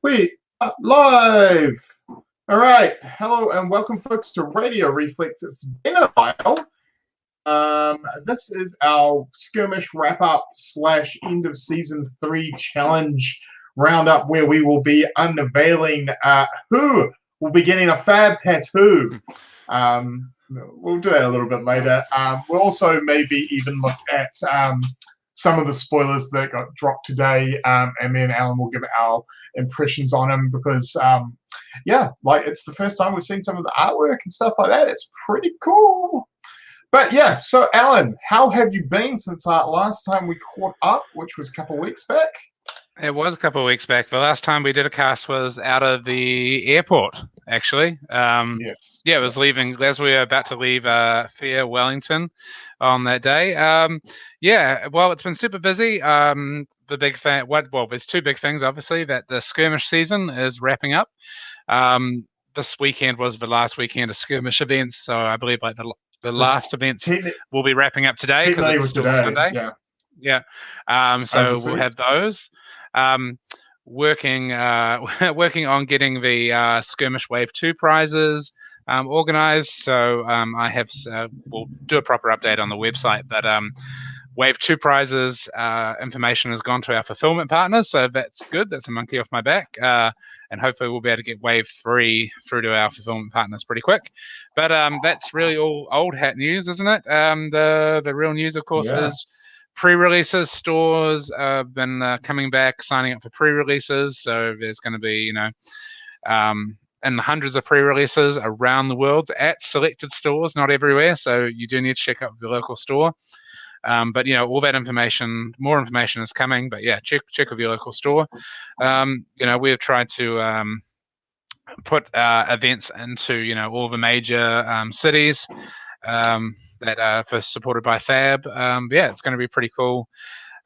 We are live. All right. Hello and welcome, folks, to Radio Reflex. It's been a while. This is our skirmish wrap up / end of season 3 challenge roundup, where we will be unveiling who will be getting a fab tattoo. We'll do that a little bit later. We'll also maybe even look at some of the spoilers that got dropped today, and me and Alan will give our impressions on them because, it's the first time we've seen some of the artwork and stuff like that. It's pretty cool. But yeah, so Alan, how have you been since last time we caught up, which was a couple of weeks back? It was a couple of weeks back. The last time we did a cast was out of the airport, actually. Yes. Yeah, it was leaving as we were about to leave Fair Wellington on that day. Well, it's been super busy. The big thing, there's two big things, obviously, that the skirmish season is wrapping up. This weekend was the last weekend of skirmish events, so I believe like the last events will be wrapping up today because it's still Sunday. Yeah. So we'll have those. Working on getting the Skirmish Wave 2 prizes organized. So I have we'll do a proper update on the website, but Wave 2 prizes information has gone to our fulfillment partners, so that's good. That's a monkey off my back. And hopefully we'll be able to get Wave 3 through to our fulfillment partners pretty quick. But that's really all old hat news, isn't it? The real news, of course, is pre-releases. Stores have been coming back, signing up for pre-releases. So there's going to be, and hundreds of pre-releases around the world at selected stores, not everywhere. So you do need to check out the local store. But all that information, more information is coming. But yeah, check with your local store. We've tried to put events into all the major cities that are first supported by Fab. It's going to be pretty cool.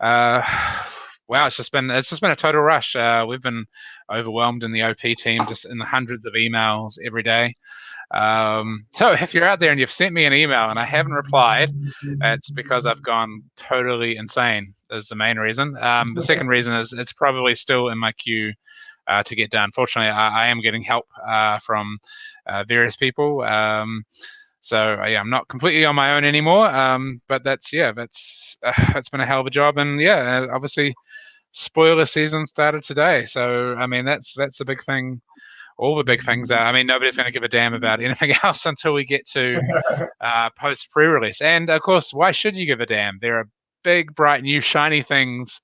Wow, it's just been a total rush. We've been overwhelmed in the OP team, just in the hundreds of emails every day. So if you're out there and you've sent me an email and I haven't replied, it's because I've gone totally insane, is the main reason. The second reason is it's probably still in my queue to get done. Fortunately, I am getting help from various people. I'm not completely on my own anymore. But it's been a hell of a job, and obviously, spoiler season started today. So I mean, that's the big thing. All the big things are. I mean, nobody's going to give a damn about anything else until we get to post pre-release. And of course, why should you give a damn? There are big, bright, new, shiny things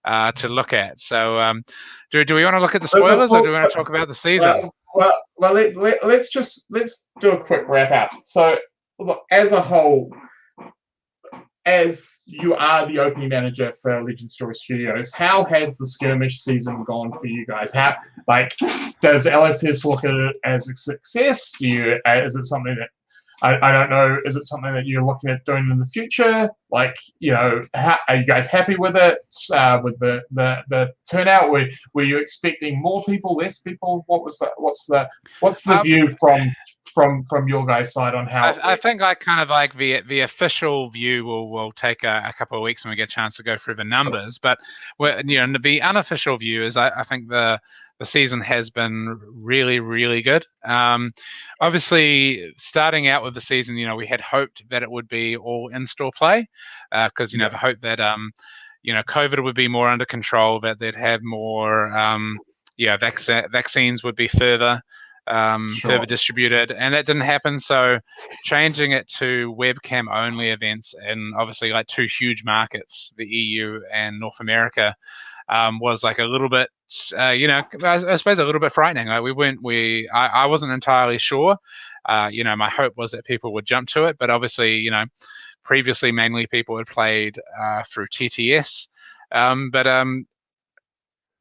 to look at. So, do we want to look at the spoilers, or do we want to talk about the season? Well, let's do a quick wrap up. So, look, as a whole, as you are the opening manager for Legend Story Studios, how has the skirmish season gone for you guys? How, does LSS look at it as a success? Is it something that I don't know? Is it something that you're looking at doing in the future? Are you guys happy with it? With the turnout, were you expecting more people, less people? What's the view from your guys' side on how? I think the official view will take a couple of weeks when we get a chance to go through the numbers. But the unofficial view is I think the season has been really, really good. Obviously, starting out with the season, we had hoped that it would be all in-store play because the hope that COVID would be more under control, that they'd have more vaccines would be further distributed, and that didn't happen. So changing it to webcam only events, and obviously two huge markets, the EU and North America, was a little bit I suppose a little bit frightening. I wasn't entirely sure. My hope was that people would jump to it, but obviously previously mainly people had played through TTS, but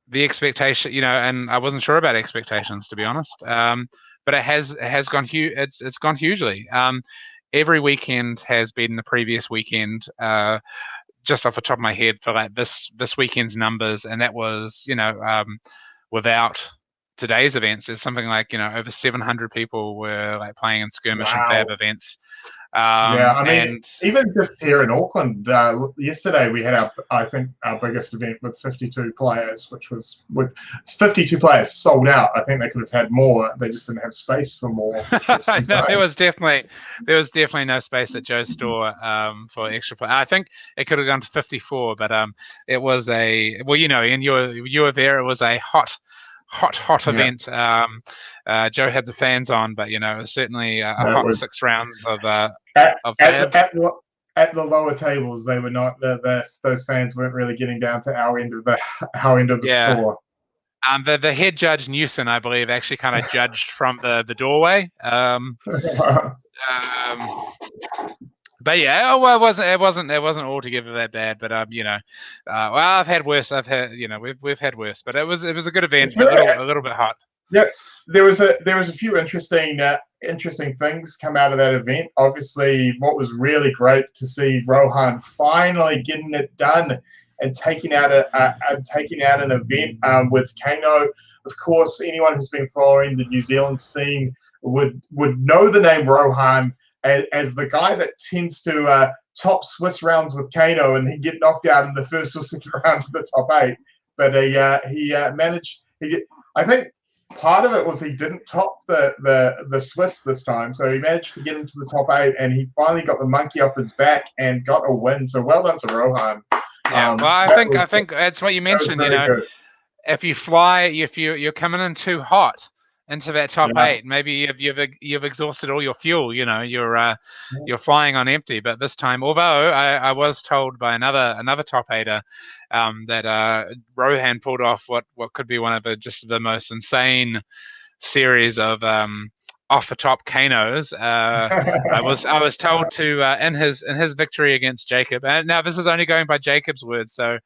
the expectation, and I wasn't sure about expectations, to be honest. But it has gone huge. It's gone hugely. Every weekend has beaten the previous weekend. Just off the top of my head, for this weekend's numbers, and that was without today's events, is something over 700 people were playing in skirmish and fab events. Yeah, I mean, And even just here in Auckland, yesterday we had I think our biggest event with 52 players, which was with 52 players sold out. I think they could have had more. They just didn't have space for more, which was no, insane. there was definitely no space at Joe's store for extra play. I think it could have gone to 54, but it was in you were there. It was a hot event. Joe had the fans on, but it was certainly a hot 6 rounds of at, fab. at the lower tables. They were not those fans weren't really getting down to our end of the store. The head judge Newson, I believe, actually kind of judged from the doorway. But yeah, it wasn't altogether that bad. But well, I've had worse. We've had worse. But it was a good event, a little bit hot. Yeah, there was a few interesting things come out of that event. Obviously, what was really great to see Rohan finally getting it done and taking out an event with Kano. Of course, anyone who's been following the New Zealand scene would know the name Rohan as the guy that tends to top Swiss rounds with Kano and then get knocked out in the first or second round of the top 8. But he managed. I think part of it was he didn't top the Swiss this time, so he managed to get into the top 8, and he finally got the monkey off his back and got a win. So well done to Rohan. Yeah, well, I think that's what you mentioned. Good. If you fly, if you're coming in too hot into that top 8, maybe you've exhausted all your fuel. You're flying on empty. But this time, although I was told by another top 8er that Rohan pulled off what could be one of the most insane series of off the top Kanos. I was told to in his victory against Jacob, and now this is only going by Jacob's words. So,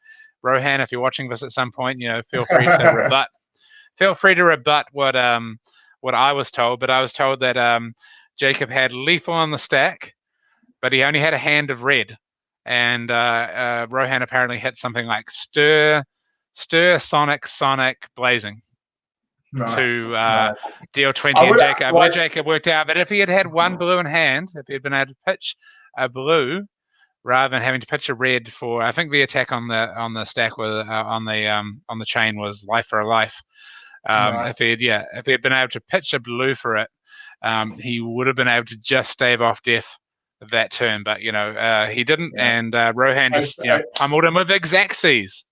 Rohan, if you're watching this at some point, feel free to rebut. Feel free to rebut what I was told. But I was told that Jacob had lethal on the stack, but he only had a hand of red, and Rohan apparently hit something like stir, sonic, blazing. Nice. To deal 20, and Jacob worked out. But if he had had one blue in hand, if he had been able to pitch a blue rather than having to pitch a red for, I think the attack on the stack was on the chain was life for a life. If he had been able to pitch a blue for it, he would have been able to just stave off death of that turn. But he didn't, and Rohan just pummeled him with exact C's.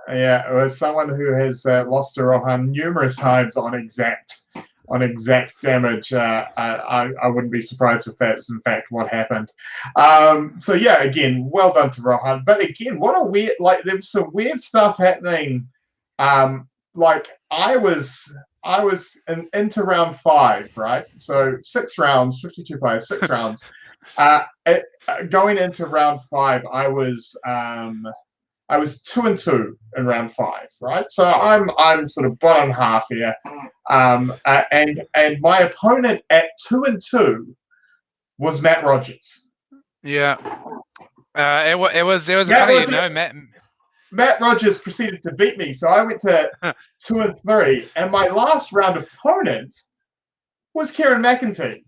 Yeah, it was someone who has lost to Rohan numerous times on exact damage. I wouldn't be surprised if that's in fact what happened. So yeah, again, well done to Rohan. But again, what a weird, there was some weird stuff happening. I was into round 5, right? So 6 rounds, 52 players, 6 rounds. Going into round 5, I was 2-2 in round 5, right? So I'm sort of bottom half here, and my opponent at 2-2 was Matt Rogers. Yeah, it was funny, Matt Rogers proceeded to beat me, so I went to 2-3, and my last round opponent was Kieran McEntee.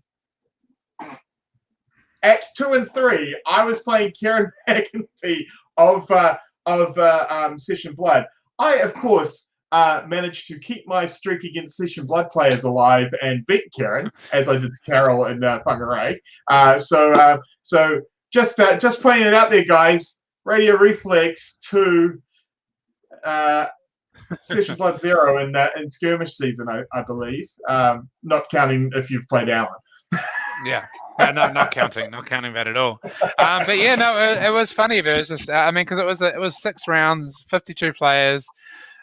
At 2-3, I was playing Kieran McEntee of Session Blood. I, of course, managed to keep my streak against Session Blood players alive and beat Kieran, as I did to Carol and Whangarei. So just pointing it out there, guys. Radio Reflex 2, Session Blood 0 in Skirmish season, I believe. Not counting if you've played Alan. Yeah. Not counting that at all. But yeah, no, it was funny. It was just, because it was 6 rounds, 52 players.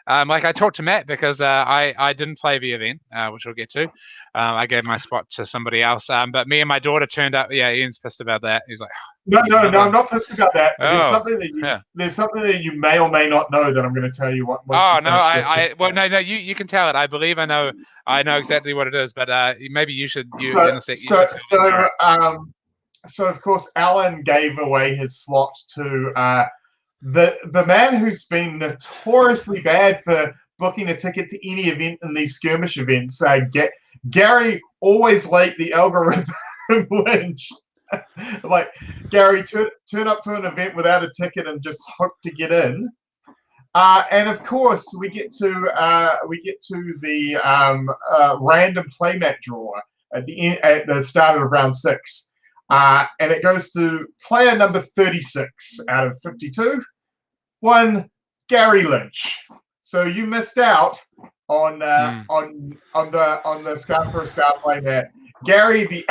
I talked to Matt because I didn't play the event, which we'll get to. I gave my spot to somebody else. But me and my daughter turned up. Yeah, Ian's pissed about that. He's like, no, I'm not pissed about that. There's something that you may or may not know that I'm going to tell you what. No, you can tell it. I believe I know exactly what it is, but maybe you should. So of course, Alan gave away his slot to the man who's been notoriously bad for booking a ticket to any event in these skirmish events. Gary, always late, the algorithm Lynch. Like, Gary, turn up to an event without a ticket and just hope to get in. And of course, we get to the random playmat draw at the start of round 6, and it goes to player number 36 out of 52. One, Gary Lynch. So you missed out on the Scout for a Scout playmat. Gary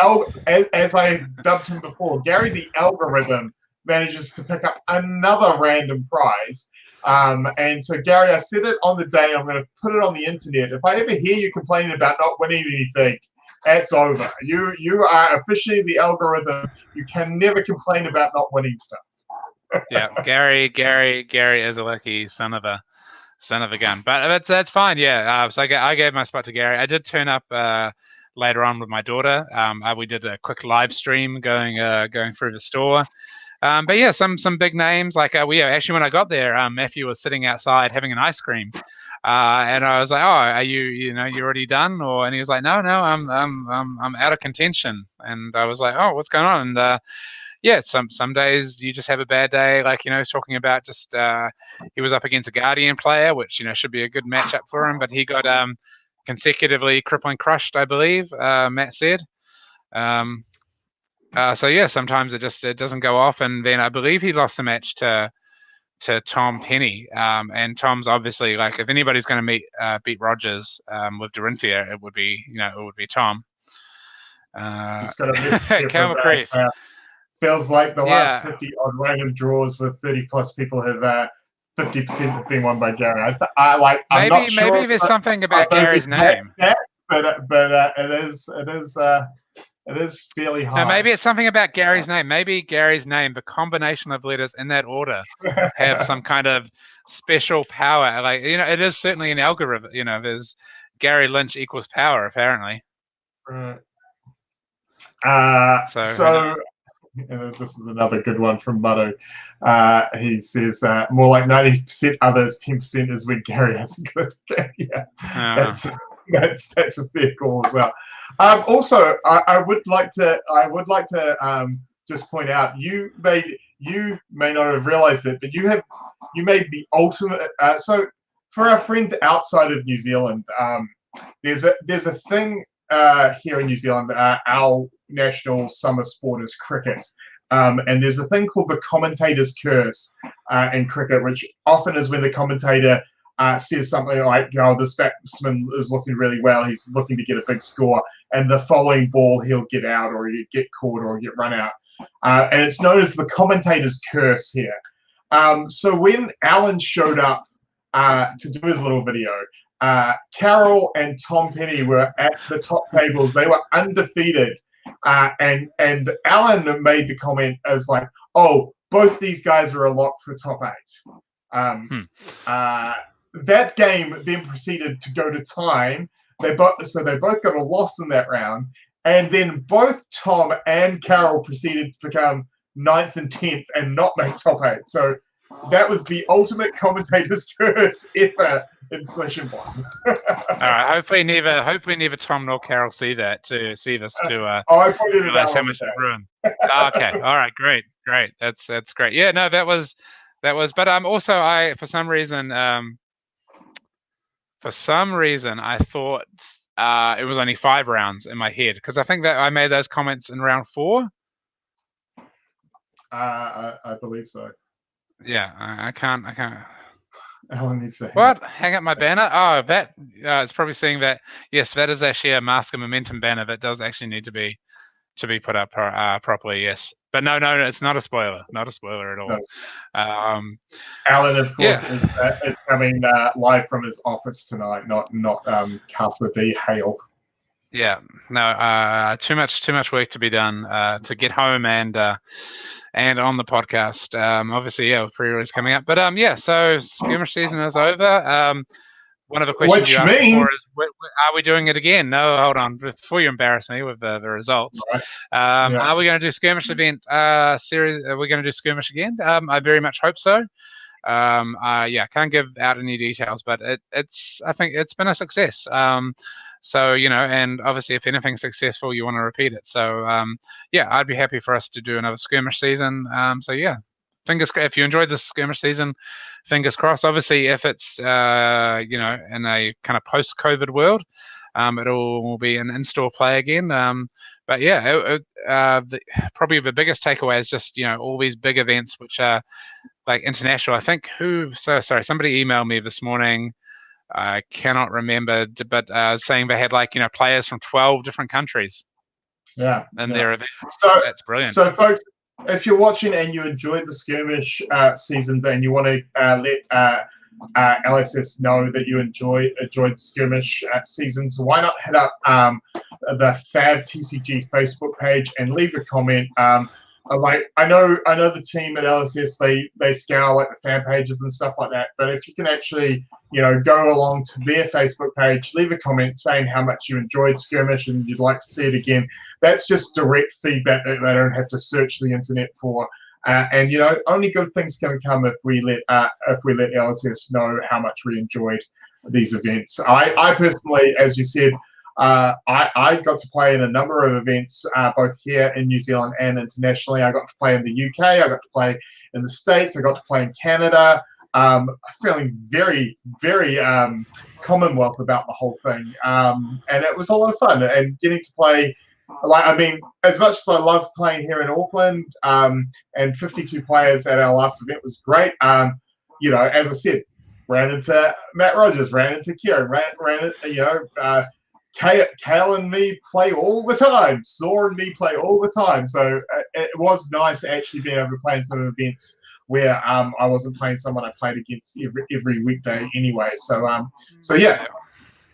as I dubbed him before, Gary the algorithm manages to pick up another random prize. And so, Gary, I said it on the day. I'm going to put it on the internet. If I ever hear you complaining about not winning anything, it's over. You are officially the algorithm. You can never complain about not winning stuff. Yeah, Gary is a lucky son of a gun, but that's fine. Yeah, so I gave my spot to Gary. I did turn up later on with my daughter. We did a quick live stream going through the store. But yeah, some big names like actually when I got there, Matthew was sitting outside having an ice cream, and I was like, "Oh, are you already done?" And he was like, "No, I'm out of contention." And I was like, "Oh, what's going on?" And yeah, some days you just have a bad day. Like he's talking about just he was up against a Guardian player, which should be a good matchup for him, but he got consecutively crippling crushed, I believe. Matt said. So yeah, sometimes it doesn't go off, and then I believe he lost a match to Tom Penny. And Tom's obviously like if anybody's going to beat Rogers with Dorinthia, it would be Tom. Just got a Cal McCreef. Feels like the last 50 odd random draws with 30 plus people have 50% have been won by Gary. I'm not sure. Maybe there's something about Gary's name. But it is fairly high. No, maybe it's something about Gary's name. Maybe Gary's name, the combination of letters in that order, have some kind of special power. Like it is certainly an algorithm. There's Gary Lynch equals power apparently. Right. So this is another good one from Muddo. He says more like 90% others, 10% is when Gary hasn't got a yeah. That's a fair call as well. Also, I would like to just point out you may not have realized it, but you made the ultimate. So for our friends outside of New Zealand, there's a thing here in New Zealand. Our national summer sport is cricket. And there's a thing called the commentator's curse in cricket, which often is when the commentator says something like, this batsman is looking really well, he's looking to get a big score, and the following ball he'll get out or he'll get caught or get run out. And it's known as the commentator's curse here. So when Alan showed up to do his little video, Carol and Tom Penny were at the top tables. They were undefeated. And Alan made the comment as like, "Oh, both these guys are a lock for top 8." That game then proceeded to go to time. They both got a loss in that round, and then both Tom and Carol proceeded to become 9th and 10th and not make top 8. So that was the ultimate commentator's curse ever in Flesh and Blood. All right. Hopefully neither Tom nor Carol see this to I pointed it out. How much it ruined. Okay. All right. Great. That's great. Yeah. No, that was. But also for some reason I thought it was only 5 rounds in my head because I think that I made those comments in round 4. I believe so. Yeah, I can't. Alan needs to what? Hang up my banner? Oh, that it's probably saying that. Yes, that is actually a Mask of Momentum banner that does actually need to be put up properly. Yes, but no, it's not a spoiler. Not a spoiler at all. No. Alan, of course, is coming live from his office tonight, not Casa de Hale. Yeah, no, too much work to be done to get home and on the podcast. Obviously, pre-release coming up, but so Skirmish season is over. One of the questions you asked before is, are we doing it again? No, hold on. Before you embarrass me with the results, right. Are we going to do Skirmish event series? Are we going to do Skirmish again? I very much hope so. Can't give out any details, but I think it's been a success. So, and obviously if anything's successful, you want to repeat it. So, yeah, I'd be happy for us to do another skirmish season. So yeah, if you enjoyed this skirmish season, fingers crossed. Obviously, if it's, in a kind of post-COVID world, it will be an in-store play again. But yeah, probably the biggest takeaway is just, all these big events, which are like international. I think somebody emailed me this morning. I cannot remember, but saying they had players from 12 different countries. Yeah. And their events. So that's brilliant. So, folks, if you're watching and you enjoyed the skirmish seasons and you want to let LSS know that you enjoyed the skirmish seasons, why not hit up the Fab TCG Facebook page and leave a comment. I know the team at LSS, they scour like the fan pages and stuff like that. But if you can actually go along to their Facebook page, leave a comment saying how much you enjoyed skirmish and you'd like to see it again. That's just direct feedback that they don't have to search the internet for. And only good things can come if we let LSS know how much we enjoyed these events. I personally, as you said, I got to play in a number of events, both here in New Zealand and internationally. I got to play in the UK, I got to play in the States, I got to play in Canada. Feeling very, very Commonwealth about the whole thing. And it was a lot of fun. And getting to play, as much as I love playing here in Auckland, and 52 players at our last event was great. As I said, ran into Matt Rogers, ran into Kieran, ran into, Kale and me play all the time. Saw and me play all the time. So it was nice actually being able to play in some events where I wasn't playing someone I played against every weekday anyway. So yeah,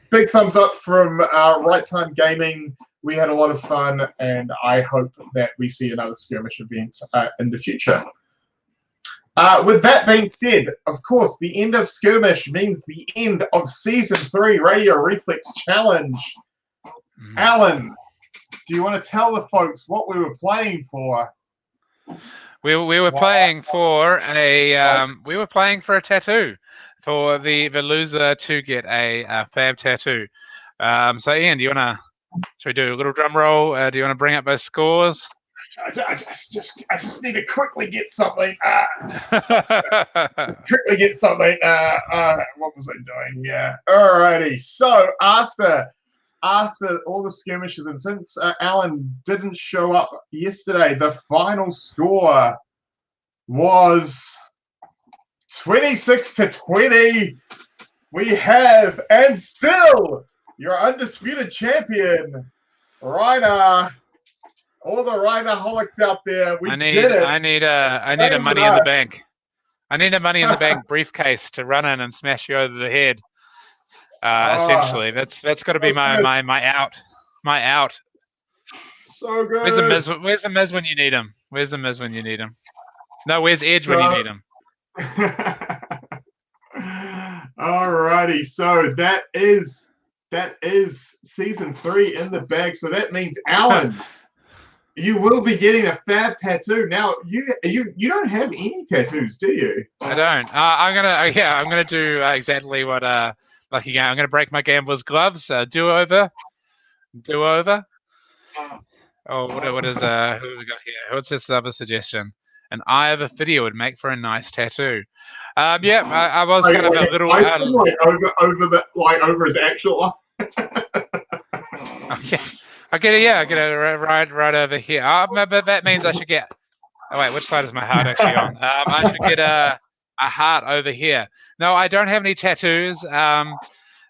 big thumbs up from Right Time Gaming. We had a lot of fun, and I hope that we see another skirmish event in the future. With that being said, of course, the end of skirmish means the end of Season 3 Radio Reflex Challenge. Alan, do you want to tell the folks what we were playing for? We were playing for a tattoo for the loser to get a fab tattoo. So Ian, should we do a little drum roll? Do you want to bring up those scores? I just need to quickly get something. Quickly get something. What was I doing here? Alrighty. So after all the skirmishes, and since Alan didn't show up yesterday, the final score was 26-20. We have, and still, your undisputed champion, Reiner. All the Reinerholics out there, we did it. I need a money in the bank. I need a money in the bank briefcase to run in and smash you over the head. Essentially, that's got to be my out. My out. So good. Where's the Miz when you need him? Where's the Miz when you need him? No, where's Edge when you need him? Alrighty, so that is Season 3 in the bag. So that means Alan, you will be getting a fab tattoo. Now you don't have any tattoos, do you? I don't. I'm gonna do exactly what Lucky Game. I'm gonna break my gambler's gloves. Do over. Oh, what is who have we got here? What's this other suggestion? An eye of a video would make for a nice tattoo. I was kind of a little over his actual eye. Okay. I get it. Yeah, I get it right over here. But that means I should get. Oh wait, which side is my heart actually on? I should get a heart over here. No, I don't have any tattoos. Well,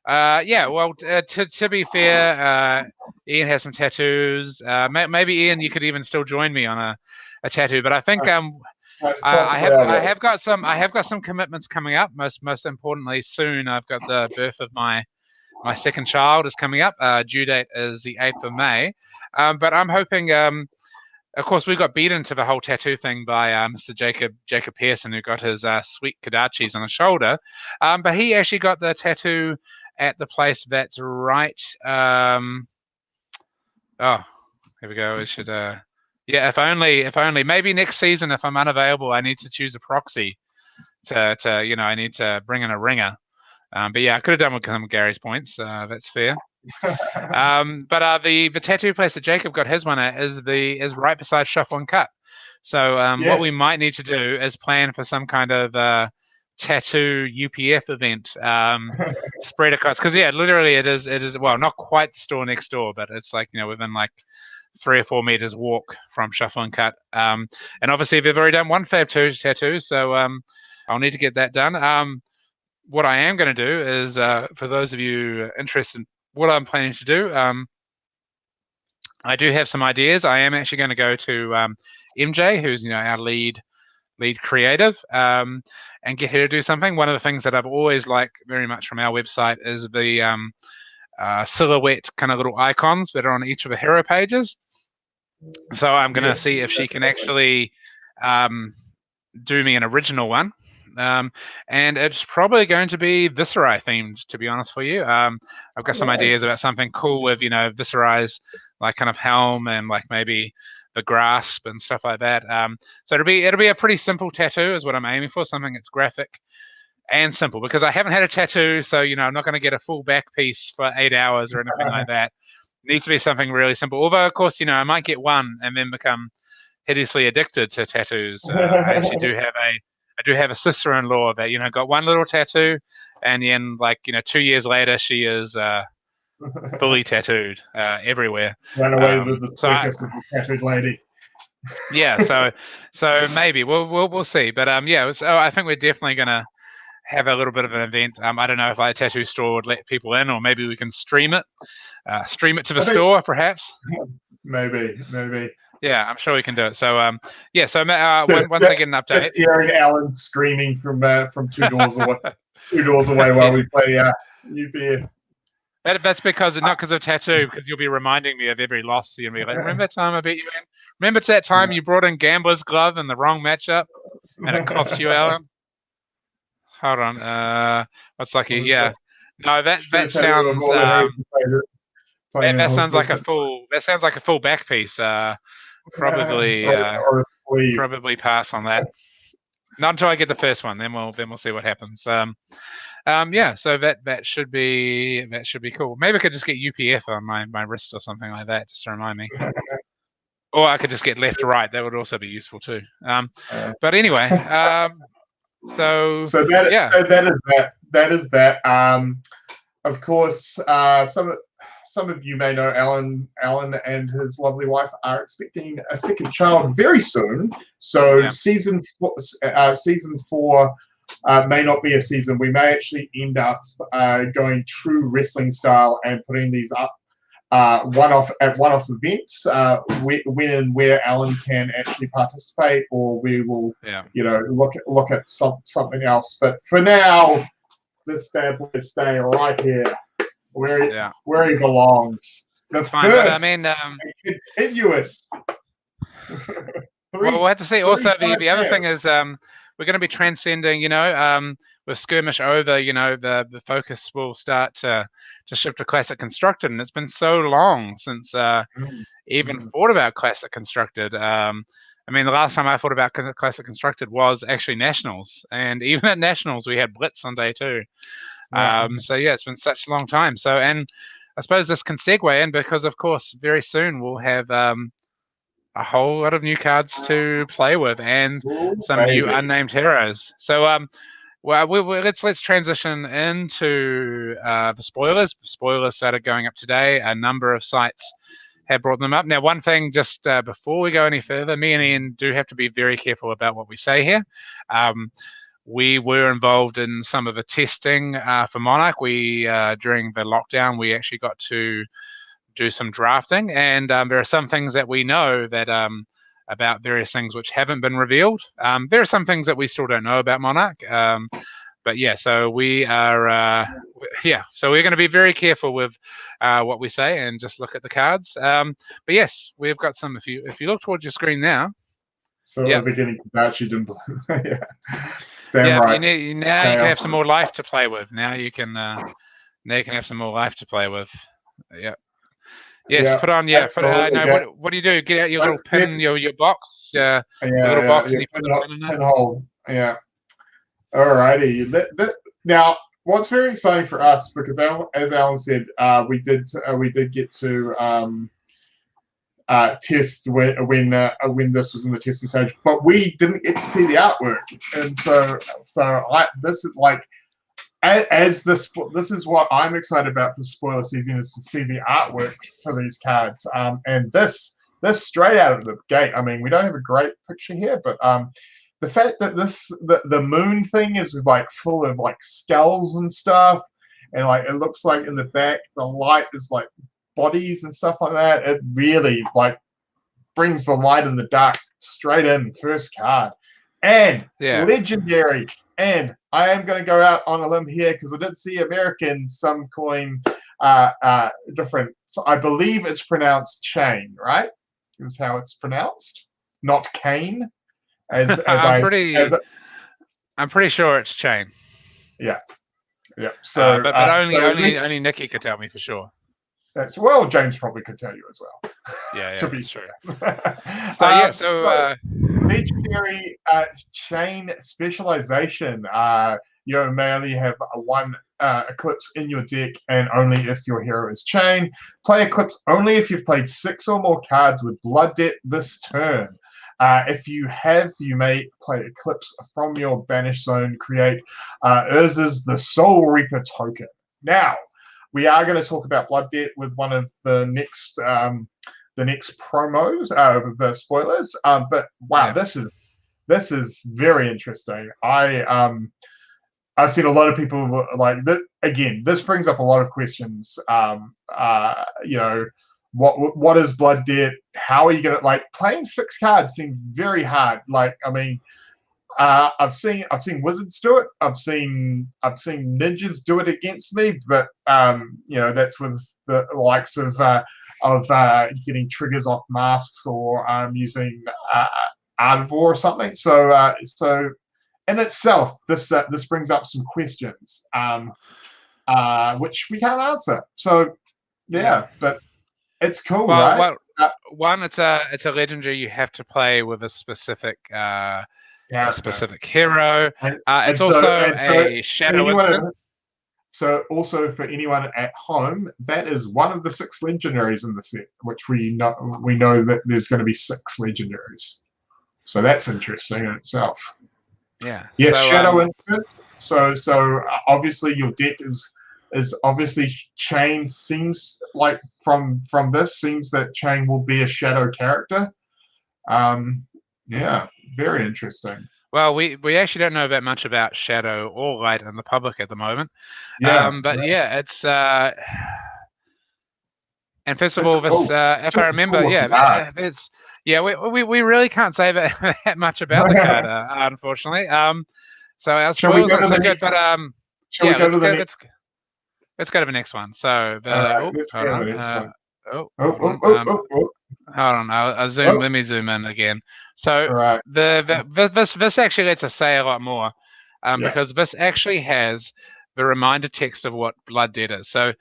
to be fair, Ian has some tattoos. Maybe Ian, you could even still join me on a tattoo. But I think I have got some commitments coming up. Most importantly, soon I've got the birth of my second child is coming up. Due date is the 8th of May. But I'm hoping, of course, we got beaten to the whole tattoo thing by Mr. Jacob Pearson, who got his sweet Kadachis on his shoulder. But he actually got the tattoo at the place that's right. Here we go. We should. If only. Maybe next season, if I'm unavailable, I need to choose a proxy. I need to bring in a ringer. But yeah, I could have done with some of Gary's points. That's fair. But the tattoo place that Jacob got his one at is right beside Shuffle and Cut. So what we might need to do is plan for some kind of tattoo UPF event spread across, because literally it is well, not quite the store next door, but it's like within like 3 or 4 meters walk from Shuffle and Cut. And obviously they've already done one Fab 2 tattoo, so I'll need to get that done. What I am going to do is, for those of you interested in what I'm planning to do, I do have some ideas. I am actually going to go to MJ, who's our lead creative, and get her to do something. One of the things that I've always liked very much from our website is the silhouette kind of little icons that are on each of the hero pages. So I'm going to see if she can actually do me an original one. And it's probably going to be Viserai themed, to be honest for you. I've got some ideas about something cool with Viserai's like kind of helm and like maybe the grasp and stuff like that. So it'll be a pretty simple tattoo is what I'm aiming for, something that's graphic and simple, because I haven't had a tattoo, so I'm not going to get a full back piece for 8 hours or anything like that. It needs to be something really simple. Although of course I might get one and then become hideously addicted to tattoos. I actually do have a sister-in-law that got one little tattoo, and then 2 years later she is fully tattooed everywhere. Run away with the circus of the tattooed lady. Yeah, so maybe we'll see, but so I think we're definitely gonna have a little bit of an event. I don't know if a tattoo store would let people in, or maybe we can stream it to the store, perhaps. Maybe. Yeah, I'm sure we can do it. So once I get an update, Iain and Alan screaming from 2 doors away, 2 doors away while we play UPF. That's because not because of tattoo, because you'll be reminding me of every loss. You'll be like, remember that time I beat you in? Remember that time you brought in Gambler's Glove in the wrong matchup, and it cost you, Alan? Hold on. What's lucky? Yeah. No, that sounds. That sounds like a full. That sounds like a full back piece. Probably pass on that. Not until I get the first one. Then we'll see what happens. So that should be cool. Maybe I could just get UPF on my wrist or something like that, just to remind me. Or I could just get left to right. That would also be useful too. But anyway, so that is that. Of course, some of you may know Alan and his lovely wife are expecting a second child very soon. So season 4 may not be a season. We may actually end up going true wrestling style and putting these up one-off events when and where Alan can actually participate, or we will look at something else. But for now, this bad boy is staying right here where he belongs. That's fine, but I mean, continuous. We'll have to see. Also, the other thing is we're going to be transcending. With Skirmish over, the focus will start to shift to Classic Constructed, and it's been so long since even thought about Classic Constructed. I mean, the last time I thought about Classic Constructed was actually Nationals, and even at Nationals we had Blitz on day 2. So it's been such a long time. So, and I suppose this can segue in because, of course, very soon we'll have a whole lot of new cards to play with and some new unnamed heroes. So, let's transition into the spoilers. The spoilers started going up today. A number of sites have brought them up. Now, one thing just before we go any further, me and Ian do have to be very careful about what we say here. We were involved in some of the testing for Monarch. During the lockdown, we actually got to do some drafting, and there are some things that we know that about various things which haven't been revealed. There are some things that we still don't know about Monarch. But so we are, so we're going to be very careful with what we say and just look at the cards. But yes, we've got some. If you look towards your screen now. So at the beginning, that you didn't. Right. Now you can have some more life to play with. Now you can have some more life to play with. Yeah. Yes. Put on. Yeah. What do you do? Get out your little pin, your box. Your little box, and you put the pin in it. Hole. Yeah. Alrighty. Now, what's very exciting for us, because as Alan said, we did get to test when this was in the testing stage, but we didn't get to see the artwork, and this is like as this is what I'm excited about for spoiler season, is to see the artwork for these cards, and this straight out of the gate. I mean, we don't have a great picture here, but the fact that the moon thing is like full of like skulls and stuff, and like it looks like in the back the light is like bodies and stuff like that. It really like brings the light and the dark straight in first card, and legendary. And I am going to go out on a limb here because I did see Americans some coin different. So I believe it's pronounced chain, right? Is how it's pronounced, not cane. I'm pretty sure it's chain. Yeah. So, but only Nikki could tell me for sure. That's well, James probably could tell you as well. Yeah, to be true. So legendary chain specialization. You may only have one Eclipse in your deck, and only if your hero is chain. Play Eclipse only if you've played 6 or more cards with Blood Debt this turn. If you have, you may play Eclipse from your banish zone. Create Urza's the Soul Reaper token. Now, we are going to talk about Blood Debt with one of the next promos with the spoilers. But wow, this is very interesting. I've seen a lot of people like that. Again, this brings up a lot of questions. What is Blood Debt? How are you gonna like playing 6 cards? Seems very hard. Like, I mean, I've seen wizards do it. I've seen ninjas do it against me, but that's with the likes of getting triggers off masks or using Art or something. So in itself, this brings up some questions which we can't answer. So but it's cool, right? One, it's a legendary. You have to play with a specific hero. It's also a shadow instant. So also for anyone at home, that is one of the 6 legendaries in the set, which we know that there's going to be 6 legendaries. So that's interesting in itself. Yeah. Yeah, so, shadow instant. So obviously your deck is obviously chain. Seems like from this seems that chain will be a shadow character. Yeah, very interesting. Well, we actually don't know that much about shadow or light in the public at the moment. It's and first of all, this if I remember, we really can't say that much about the card, unfortunately. So our spoils aren't so good, but let's go to the next one. So hold on, I'll zoom. Let me zoom in again. So this actually lets us say a lot more, because this actually has the reminder text of what Blood Debt is. So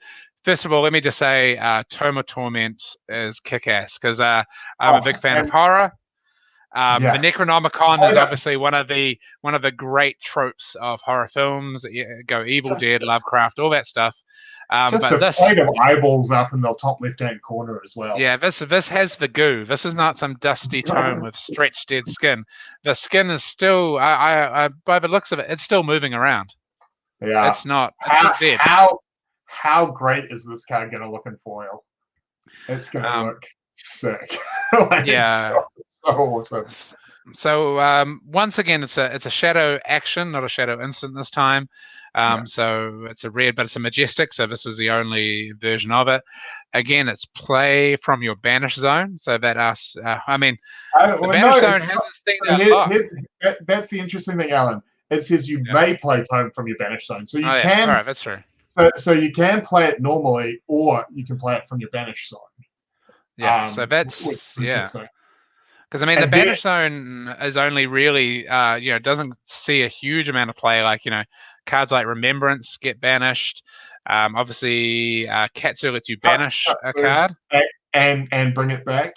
first of all, let me just say, Tome of Torment is kick-ass because I'm a big fan of horror. The Necronomicon is obviously one of the great tropes of horror films. Go Evil Dead, Lovecraft, all that stuff. Just a plate of eyeballs up in the top left-hand corner as well. Yeah, this has the goo. This is not some dusty tome with stretched dead skin. The skin is still, I by the looks of it, it's still moving around. Yeah, it's not dead. How great is this card going to look in foil? It's going to look sick. It's so awesome. So once again, it's a shadow action, not a shadow instant this time. So it's a red, but it's a majestic. So this is the only version of it. Again, it's play from your banish zone. So that the banish zone has this thing. That's the interesting thing, Alan. It says you may play tome from your banish zone. So you can. All right, that's true. So you can play it normally, or you can play it from your banish zone. Yeah. So that's Because the banish zone is only really doesn't see a huge amount of play. Like cards like Remembrance get banished. Obviously, Katsu lets you banish a card and bring it back.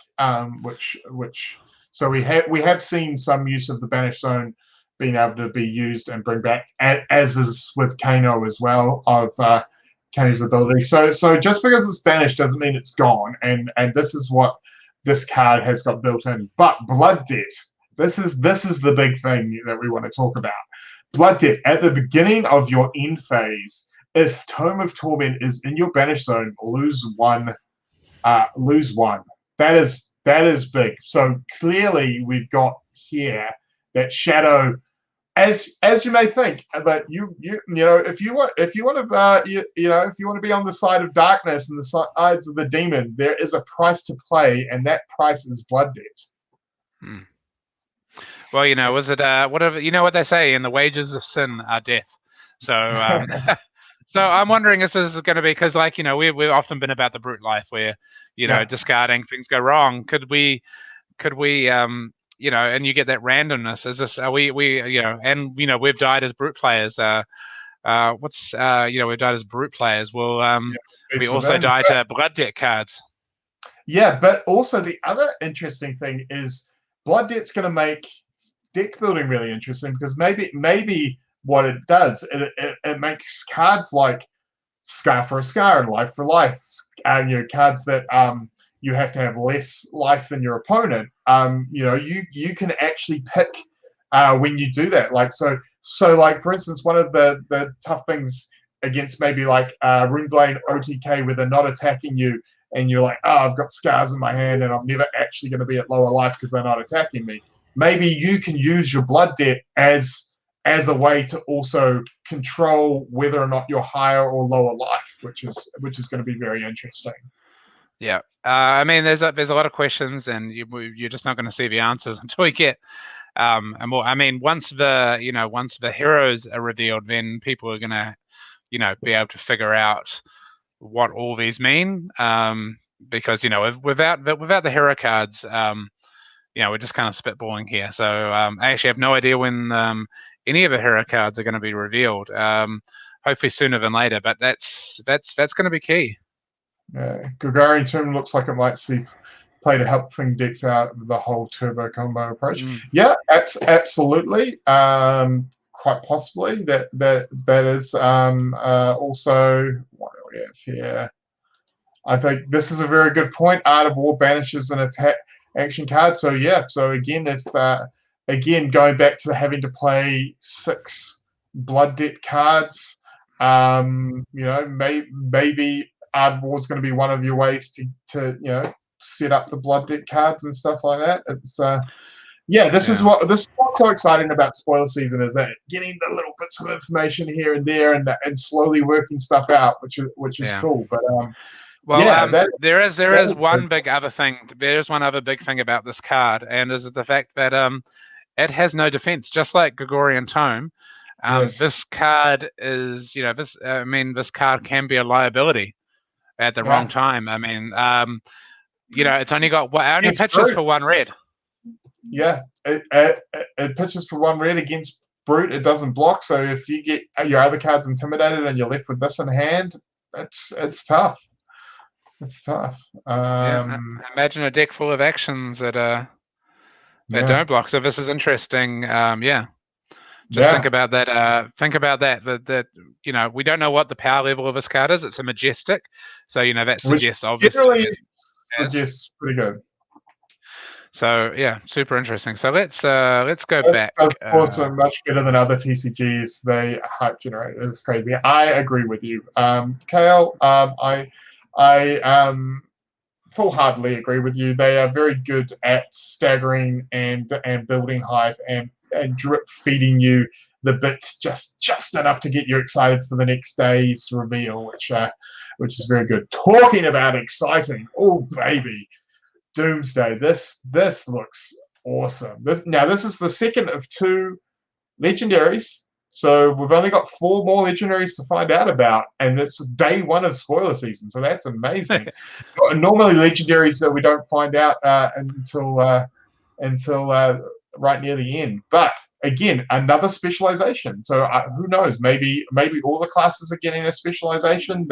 So we have seen some use of the banish zone being able to be used and bring back, as is with Kano as well, of Kano's ability. So just because it's banished doesn't mean it's gone, and this is what this card has got built in. But Blood Debt, this is the big thing that we want to talk about. Blood Debt, at the beginning of your end phase, if Tome of Torment is in your banish zone, lose one. That is big. So clearly we've got here that Shadow, as you may think, but you know, if you want to if you want to be on the side of darkness and the sides of the demon, there is a price to play, and that price is Blood Debt. Well, you know, was it whatever, you know what they say, in the wages of sin are death. So so I'm wondering if this is going to be, because, like, you know, we've often been about the brute life where, you know, discarding, things go wrong. Could we you know, and you get that randomness. Is this, are we you know, and, you know, we've died as brute players. You know, we've died as brute players. Well, we also die to Blood Debt cards. Yeah, but also the other interesting thing is Blood Debt's going to make deck building really interesting, because maybe what it does, it makes cards like Scar for a Scar and Life for Life, you know, cards that you have to have less life than your opponent. You know, you can actually pick when you do that. Like so like, for instance, one of the tough things against maybe like Runeblade OTK, where they're not attacking you and you're like, oh, I've got scars in my hand and I'm never actually going to be at lower life because they're not attacking me. Maybe you can use your Blood Debt as a way to also control whether or not you're higher or lower life, which is going to be very interesting. Yeah, I mean, there's a lot of questions, and you're just not going to see the answers until you get and more. I mean, once the heroes are revealed, then people are going to, you know, be able to figure out what all these mean. Because, you know, without the hero cards, you know, we're just kind of spitballing here. So I actually have no idea when any of the hero cards are going to be revealed. Hopefully sooner than later, but that's going to be key. Yeah, Gregarian Tomb looks like it might see play to help thing decks out of the whole turbo combo approach. Yeah, absolutely. Quite possibly that is also what do we have here. I think this is a very good point. Art of War banishes an attack action card. So yeah, so again, if again going back to having to play 6 Blood Debt cards, you know, maybe Art of War is going to be one of your ways to you know, set up the Blood Debt cards and stuff like that. It's this is what's so exciting about spoiler season, is that getting the little bits of information here and there and slowly working stuff out, which is cool. But well, there is one big other thing. There's one other big thing about this card, and is the fact that it has no defense, just like Gregorian Tome. This card is, you know, this card can be a liability at the wrong time. I mean, you know, it's only got only pitches for 1 red. Yeah, it pitches for 1 red against brute. It doesn't block. So if you get your other cards intimidated and you're left with this in hand, it's tough. It's tough. Imagine a deck full of actions that don't block. So this is interesting. Just think about that. Think about that. That you know, we don't know what the power level of this card is. It's a majestic, so you know that suggests obviously suggests pretty good. So yeah, super interesting. So let's go back. Also much better than other TCGs. They hype generate. It's crazy. I agree with you, Kale. I full-heartedly agree with you. They are very good at staggering and building hype and drip feeding you the bits just enough to get you excited for the next day's reveal, which is very good. Talking about exciting, oh baby, Doomsday. This looks awesome. This is the second of 2 legendaries. So we've only got 4 more legendaries to find out about, and it's day 1 of spoiler season. So that's amazing. Normally legendaries that we don't find out until right near the end. But again, another specialization. So who knows? Maybe all the classes are getting a specialization.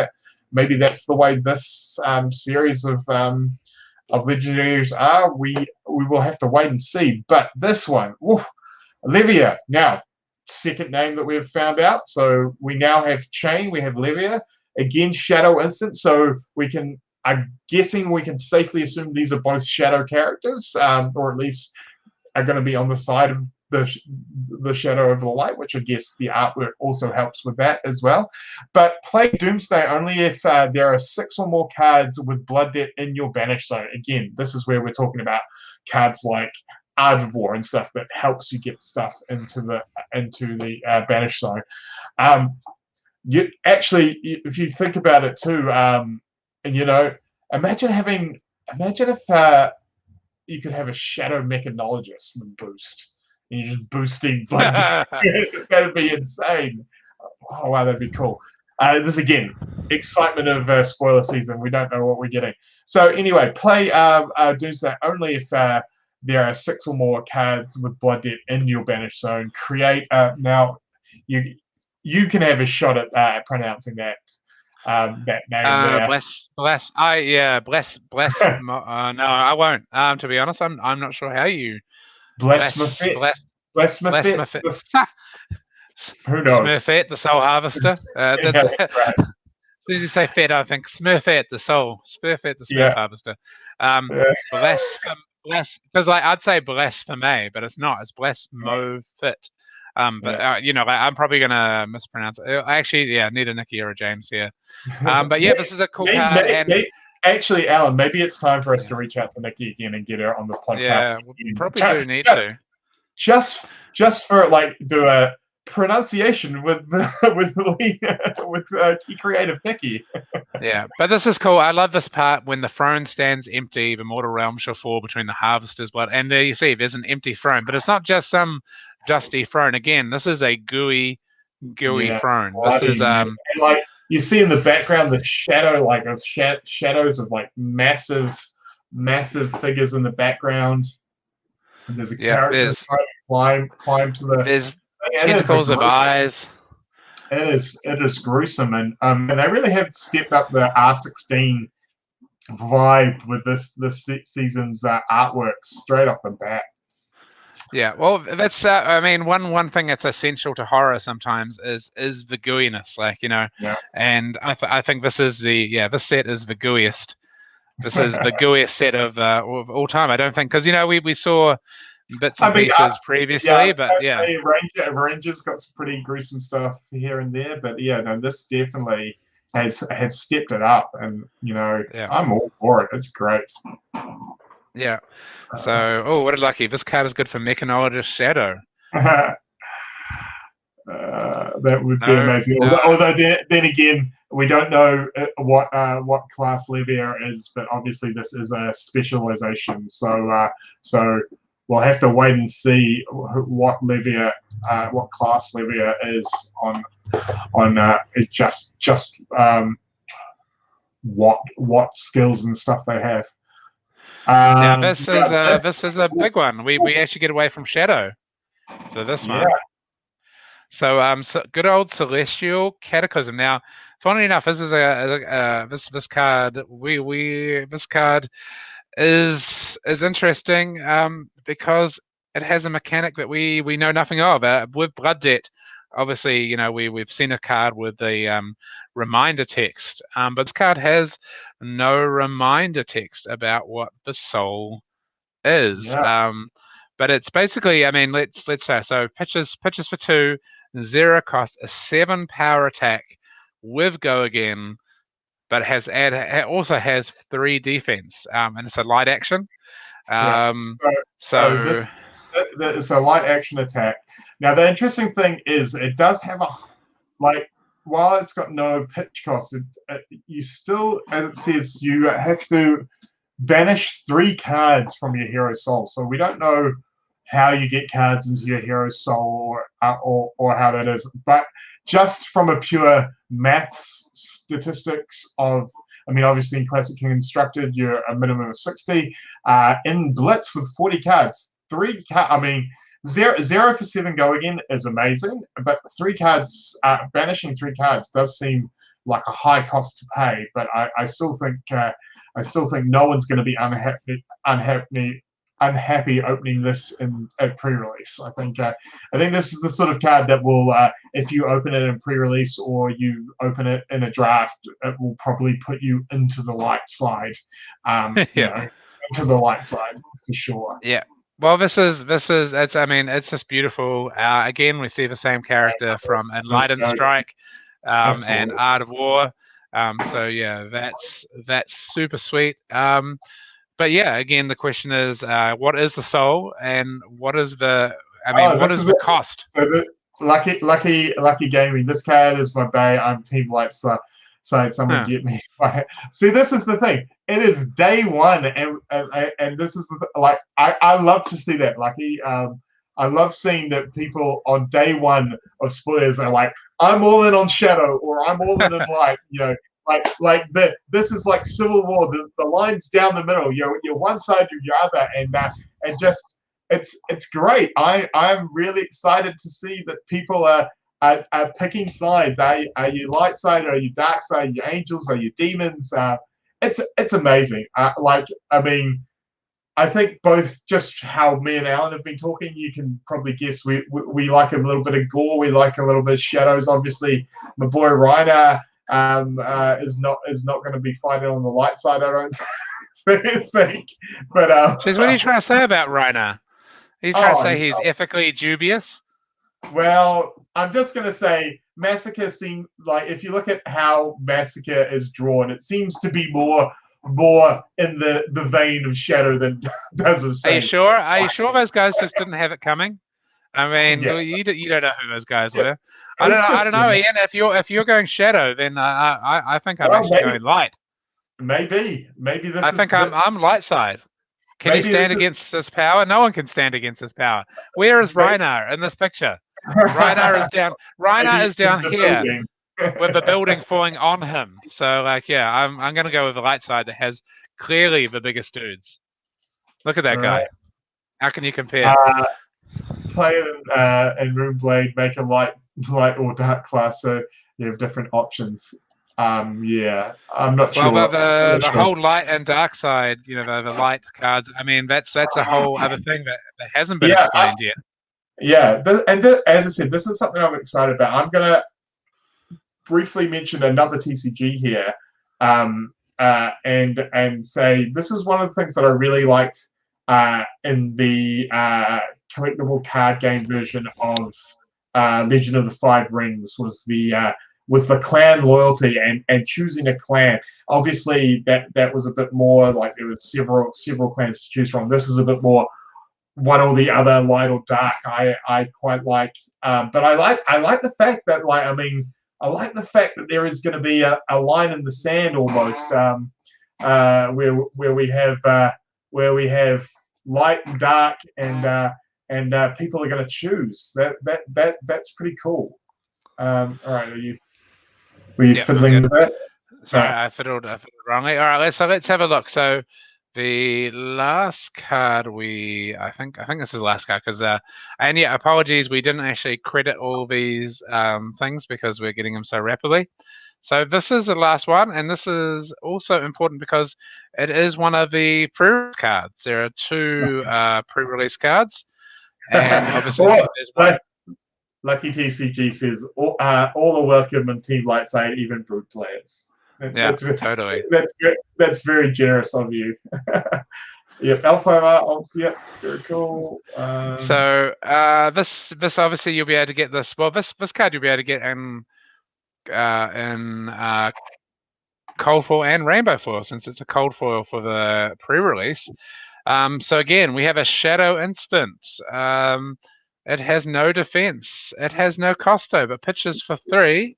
Maybe that's the way this series of legendaries are. We will have to wait and see. But this one, Levia. Now, second name that we've found out. So we now have Chain, we have Levia. Again, Shadow Instant. So I'm guessing we can safely assume these are both Shadow characters, or at least are going to be on the side of the Shadow of the Light, which I guess the artwork also helps with that as well. But play Doomsday only if there are 6 or more cards with Blood Debt in your banish zone. Again, this is where we're talking about cards like Ardvor and stuff that helps you get stuff into the banish zone. You actually, if you think about it too, and imagine if you could have a Shadow Mechanologist with boost, and you're just boosting blood. That'd be insane. Oh wow, that'd be cool. This again, excitement of spoiler season. We don't know what we're getting. So anyway, play Doomsday only if there are 6 or more cards with Blood Debt in your banish zone. Create now. You can have a shot at pronouncing that name there. Bless. Bless. No, I won't. To be honest, I'm not sure how you. Bless Who knows? Smurfette, the Soul Harvester. That's right. As soon as you say Fed, I think Smurfette, the Soul. Smurfette, the Smurf Harvester. Bless, because I'd say bless for me, but it's not. It's bless Mo Fit. But I'm probably gonna mispronounce it. I actually, need a Nikki or a James here. But this is a cool card. Actually, Alan, maybe it's time for us to reach out to Nikki again and get her on the podcast. Yeah, we probably do need to. Just for do a pronunciation with key creative Nikki. Yeah, but this is cool. I love this part when the throne stands empty. The mortal realm shall fall between the harvester's blood, and there you see there's an empty throne. But it's not just some dusty throne. Again, this is a gooey throne. This is and you see in the background the shadow of shadows of massive figures in the background. And there's a character trying to climb to the. There's tentacles of eyes. It is gruesome, and they really have stepped up the R16 vibe with this season's artwork straight off the bat. Yeah, well, that's one thing that's essential to horror sometimes is the gooiness, and I think this is this set is the gooiest. This is the gooiest set of all time. I don't think because we saw bits and pieces previously, but Ranger's got some pretty gruesome stuff here and there, but this definitely has stepped it up, and I'm all for it. It's great. Yeah. So, what a lucky! This card is good for Mechanologist Shadow. That would be amazing. No. Although then again, we don't know what class Levia is, but obviously this is a specialization. So we'll have to wait and see what class Levia is on what skills and stuff they have. This is a big one. We actually get away from Shadow for this one. So good old Celestial Cataclysm. Now, funnily enough, this is this card. This card is interesting because it has a mechanic that we know nothing of. With Blood Debt, obviously, we've seen a card with the reminder text, but this card has no reminder text about what the soul is. But it's basically, let's say so. Pitches for 2, 0 cost, a 7 power attack with Go Again, but also has 3 defense, and it's a light action. So it's a light action attack. Now the interesting thing is it does have while it's got no pitch cost, you still, as it says, you have to banish 3 cards from your hero soul. So we don't know how you get cards into your hero soul or how that is, but just from a pure maths statistics of, obviously in Classic King Instructed, you're a minimum of 60. In Blitz with 40 cards, 3 cards, 0 for 7 Go Again is amazing, but 3 cards, banishing 3 cards does seem like a high cost to pay. But I still think no one's going to be unhappy unhappy opening this at pre-release. I think this is the sort of card that will, if you open it in pre-release or you open it in a draft, it will probably put you into the light side. Into the light side for sure. Yeah. Well, it's just beautiful. Again, we see the same character from Enlightened Strike and Art of War. So yeah, that's super sweet. But yeah, again, the question is, what is the soul, and what is the cost? So lucky gaming. This card is my bay. I'm Team Light side. Someone get me. See, this is the thing. It is day one, and this is I love to see that, Lucky. I love seeing that people on day one of spoilers are like, I'm all in on Shadow, or I'm all in on Light. This is like Civil War. The lines down the middle. You're one side or your other, and just it's great. I'm really excited to see that people are picking sides. Are you light side? Are you dark side? Are you angels? Are you demons? It's amazing. I think both just how me and Alan have been talking, you can probably guess we like a little bit of gore. We like a little bit of shadows. Obviously, my boy Reiner is not going to be fighting on the light side, I don't think. But what are you trying to say about Reiner? Are you trying to say he's ethically dubious? Well, I'm just going to say Massacre seems like, if you look at how Massacre is drawn, it seems to be more in the vein of Shadow than does of Saint. Are you sure? Are you sure those guys just didn't have it coming? I mean, you don't know who those guys were. I don't know, Ian. If you're going Shadow, then I think I'm actually going Light. Maybe this. I think I'm Light side. Can he stand against his power? No one can stand against his power. Where is Reiner in this picture? Reiner is down. Reiner is down here with the building falling on him. So, I'm going to go with the light side that has clearly the biggest dudes. Look at that guy. How can you compare? Play in Runeblade, make a light or dark class, so you have different options. I'm not sure. Well, the whole light and dark side, the light cards. I mean, that's a whole other thing that hasn't been explained yet. Yeah, as I said, this is something I'm excited about. I'm gonna briefly mention another TCG here, and say this is one of the things that I really liked in the collectible card game version of Legend of the Five Rings was the clan loyalty and choosing a clan. Obviously, that was a bit more like there was several clans to choose from. This is a bit more one or the other, light or dark. I quite like, but I like the fact that I like the fact that there is going to be a line in the sand almost, where we have light and dark, and people are going to choose. That's pretty cool. All right, were you fiddling with that? Sorry, I fiddled wrongly. All right, let's have a look. So the last card I think this is the last card because apologies, we didn't actually credit all these things because we're getting them so rapidly. So this is the last one, and this is also important because it is one of the pre-release cards. There are two pre-release cards, and obviously there's one. Lucky TCG says all are welcome in Team Lightside, even brute players. Totally. That's very generous of you. Yep, Alpha. Yep, very cool. So this obviously you'll be able to get this. Well, this card you'll be able to get in cold foil and rainbow foil, since it's a cold foil for the pre-release. So again, we have a Shadow instant. It has no defense. It has no costo, but pitches for 3.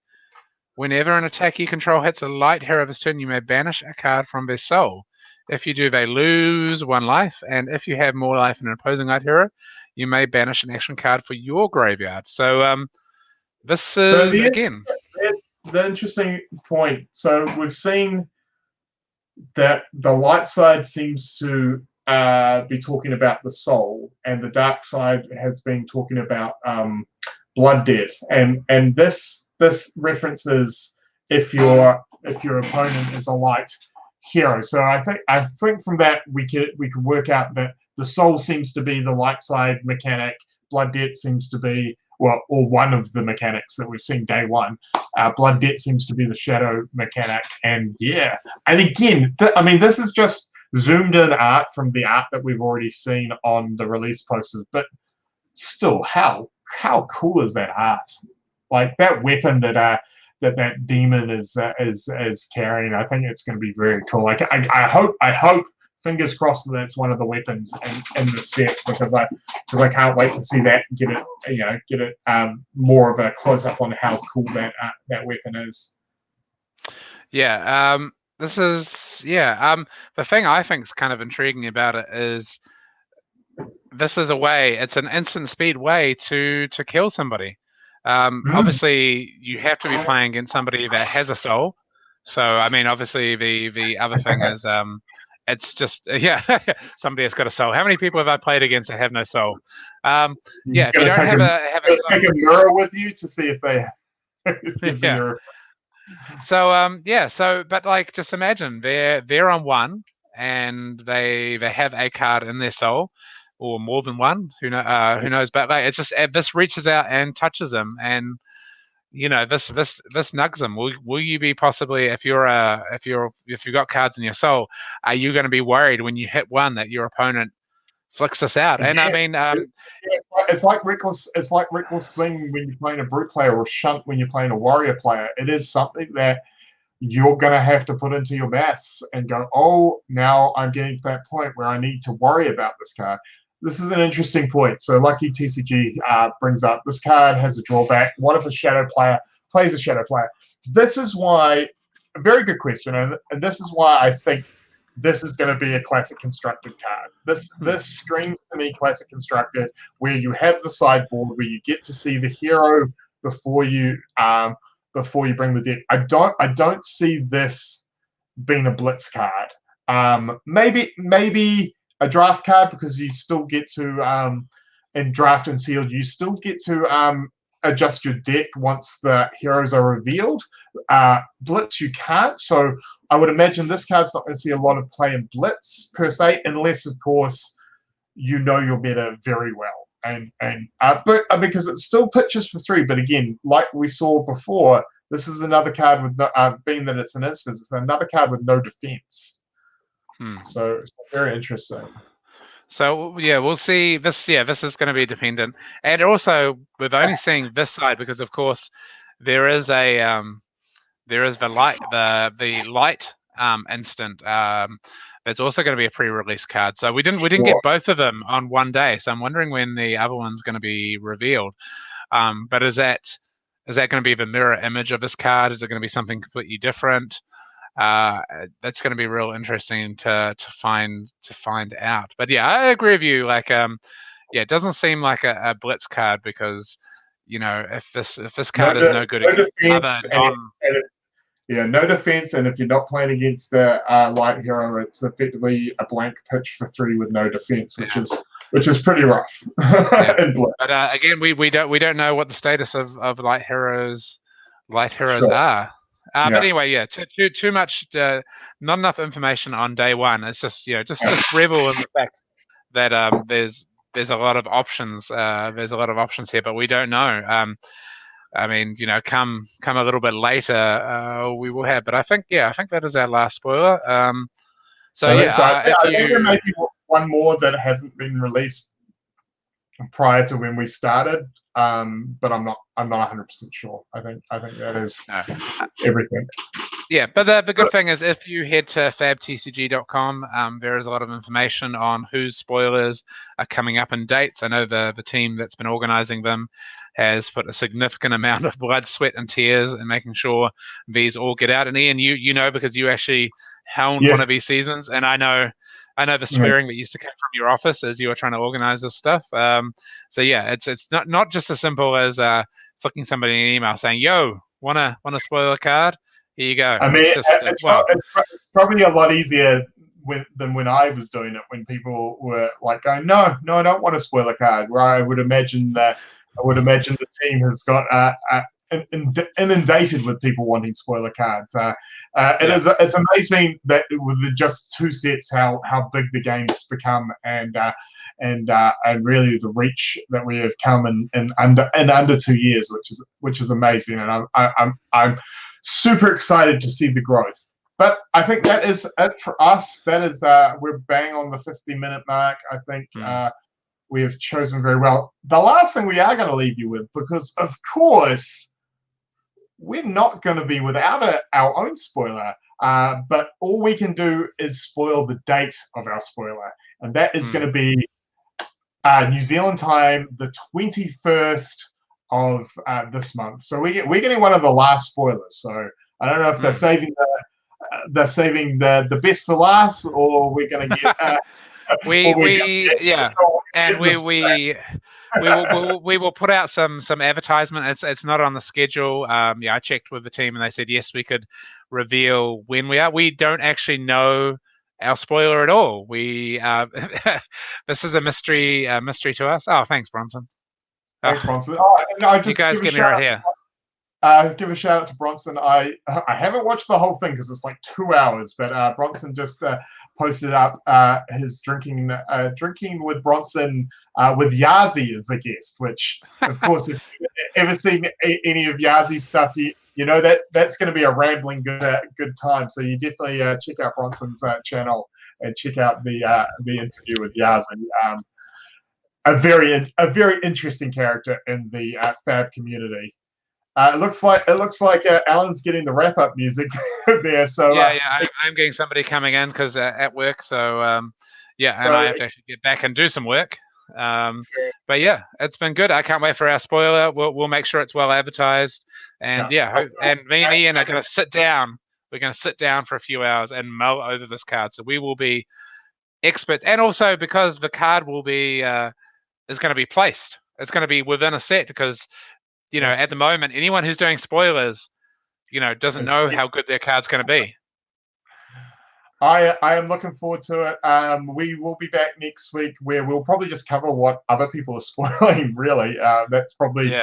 Whenever an attack you control hits a light hero this turn, you may banish a card from their soul. If you do, they lose 1 life, and if you have more life than an opposing light hero, you may banish an action card for your graveyard. So this is, again... The interesting point. So we've seen that the light side seems to be talking about the soul, and the dark side has been talking about blood debt, and this references if your opponent is a light hero. So I think from that we could work out that the soul seems to be the light side mechanic. Blood debt seems to be, well, or one of the mechanics that we've seen day one. Blood debt seems to be the shadow mechanic, and yeah, and again, I mean, this is just zoomed in art from the art that we've already seen on the release posters, but still, how cool is that art? Like that weapon that that demon is carrying. I think it's going to be very cool. Like I hope, fingers crossed, that that's one of the weapons in the set, because I can't wait to see that, get it more of a close up on how cool that weapon is. Yeah. This is the thing I think is kind of intriguing about it is this is a way. It's an instant speed way to kill somebody. Obviously, you have to be playing against somebody that has a soul. So, I mean, obviously, the other thing is, it's just somebody has got a soul. How many people have I played against that have no soul? If you don't have a soul, take a mirror with you to see if they. So, but like, just imagine they're on one and they have a card in their soul, or more than one. Who knows? But like, it's just this reaches out and touches them, and this nugs them. Will you be possibly, if you've got cards in your soul, are you going to be worried when you hit one that your opponent flicks this out? And I mean, it's like reckless swing when you're playing a brute player, or shunt when you're playing a warrior player. It is something that you're going to have to put into your maths and go, oh, now I'm getting to that point where I need to worry about this card. This is an interesting point. So Lucky TCG brings up, this card has a drawback. What if a shadow player plays a shadow player? This is why, a very good question, and this is why I think this is going to be a classic constructed card. This screams to me classic constructed, where you have the sideboard, where you get to see the hero before you bring the deck. I don't see this being a blitz card. Maybe a draft card, because you still get to in draft and sealed, you still get to adjust your deck once the heroes are revealed. Blitz you can't, so I would imagine this card's not going to see a lot of play in blitz per se, unless of course you know your meta very well, but because it still pitches for 3. But again, like we saw before, this is another card with being that it's an instance, it's another card with no defense. So it's very interesting. So yeah, we'll see. This is going to be dependent, and also we've only seen this side because, of course, there is the light instant. That's also going to be a pre-release card. So we didn't get both of them on one day. So I'm wondering when the other one's going to be revealed. But is that going to be the mirror image of this card? Is it going to be something completely different? That's going to be real interesting to find out. But yeah, I agree with you. Like, it doesn't seem like a blitz card, because if this card is no good against other no defense, and if you're not playing against the light hero, it's effectively a blank pitch for 3 with no defense, which is pretty rough. But again, we don't know what the status of light heroes are. But anyway, too much, not enough information on day one. It's just just revel in the fact that there's a lot of options. There's a lot of options here, but we don't know. I mean, come a little bit later, we will have. But I think that is our last spoiler. I think there may be one more that hasn't been released prior to when we started. But I'm not 100% sure. I think that is everything. Yeah, but the good thing is, if you head to fabtcg.com, there is a lot of information on whose spoilers are coming up in dates. I know the team that's been organizing them has put a significant amount of blood, sweat, and tears in making sure these all get out. And Ian, you know, because you actually helmed one of these seasons, and I know the swearing that used to come from your office as you were trying to organize this stuff. So yeah, it's not just as simple as flicking somebody an email saying, "Yo, want a spoiler card? Here you go." I mean, it's probably a lot easier than when I was doing it, when people were like going, no, I don't want a spoiler card. Where I would imagine the team has got inundated with people wanting spoiler cards. It's amazing that with just 2 sets how big the game's become, and really the reach that we have come in under 2 years, which is amazing, and I'm super excited to see the growth. But I think that is it for us. That is we're bang on the 50-minute mark. I think we have chosen very well. The last thing we are going to leave you with, because of course we're not going to be without our own spoiler, but all we can do is spoil the date of our spoiler, and that is going to be New Zealand time, the 21st of this month. So we're getting one of the last spoilers. So I don't know if they're saving the best for last, or we're going to get. We will put out some advertisement. It's not on the schedule. I checked with the team and they said yes, we could reveal when we are. We don't actually know our spoiler at all. We this is a mystery to us. Oh, thanks, Bronson. Thanks, Bronson. Oh, no, you guys get me right here. Give a shout out to Bronson. I haven't watched the whole thing because it's like 2 hours, but Bronson just posted up his drinking with Bronson with Yazi as the guest, which of course if you've ever seen any of Yazi's stuff, you know that's going to be a rambling good time. So you definitely check out Bronson's channel and check out the interview with Yazi. A very interesting character in the Fab community. It looks like Alan's getting the wrap-up music there. So I'm getting somebody coming in because at work. So and I have to actually get back and do some work. But yeah, it's been good. I can't wait for our spoiler. We'll make sure it's well advertised. And and me and Ian are going to sit down. We're going to sit down for a few hours and mull over this card. So we will be experts, and also because the card will be is going to be placed. It's going to be within a set because. At the moment, anyone who's doing spoilers, doesn't know how good their card's going to be. I am looking forward to it. We will be back next week where we'll probably just cover what other people are spoiling, really. That's probably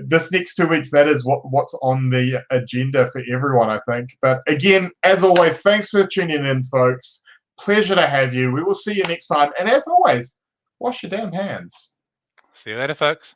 this next 2 weeks, that is what's on the agenda for everyone, I think. But again, as always, thanks for tuning in, folks. Pleasure to have you. We will see you next time. And as always, wash your damn hands. See you later, folks.